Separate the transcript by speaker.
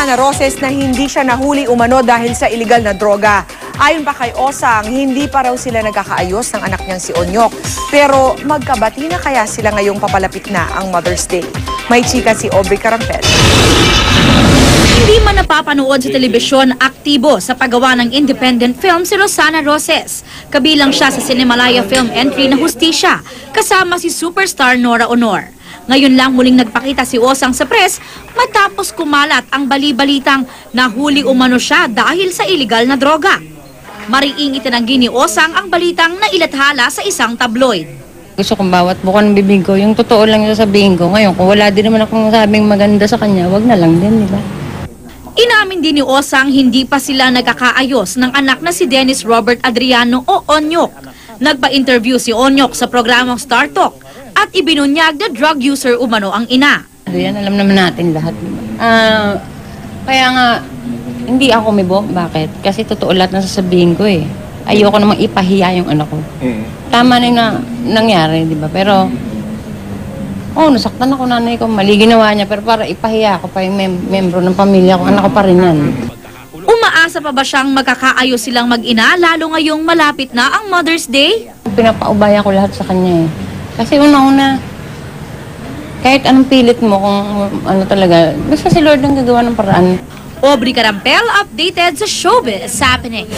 Speaker 1: Susana Roses na hindi siya nahuli umano dahil sa iligal na droga. Ayon pa kay Osang, hindi pa raw sila nagkakaayos ng anak niyang si Onyok. Pero magkabati na kaya sila ngayong papalapit na ang Mother's Day? May chika si Aubrey Carampel.
Speaker 2: Hindi man napapanood sa telebisyon, aktibo sa paggawa ng independent film si Susana Roses. Kabilang siya sa Cinemalaya film entry na Hustisya, kasama si superstar Nora Honor. Ngayon lang muling nagpakita si Osang sa press matapos kumalat ang bali-balitang nahuli umano siya dahil sa iligal na droga. Mariing itinanggi ni Osang ang balitang nailathala sa isang tabloid.
Speaker 3: Gusto kong bawat buka ng bibig ko, yung totoo lang yung sasabihin ko. Ngayon, kung wala din naman akong sabing maganda sa kanya, wag na lang din, di ba?
Speaker 2: Inamin din ni Osang hindi pa sila nagkakaayos ng anak na si Dennis Robert Adriano o Onyok. Nagpa-interview si Onyok sa programang Star Talk at ibinunyag na drug user umano ang ina.
Speaker 3: Yan, alam naman natin lahat. Kaya nga, hindi ako umibo. Bakit? Kasi totoo lahat ng sasabihin ko eh. Ayoko namang ipahiya yung anak ko. Tama na yung nangyari, di ba? Pero, nasaktan ako nanay ko. Mali ginawa niya, pero para ipahiya ako pa yung membro ng pamilya ko. Anak ko pa rin yan.
Speaker 2: Umaasa pa ba siyang magkakaayos silang mag-ina lalo ngayong malapit na ang Mother's Day?
Speaker 3: Pinapaubaya ko lahat sa kanya eh. Kasi una-una, kahit anong pilit mo kung ano talaga, basta si Lord ang gagawa ng paraan.
Speaker 2: Aubrey Carampel, updated sa Showbiz Happening.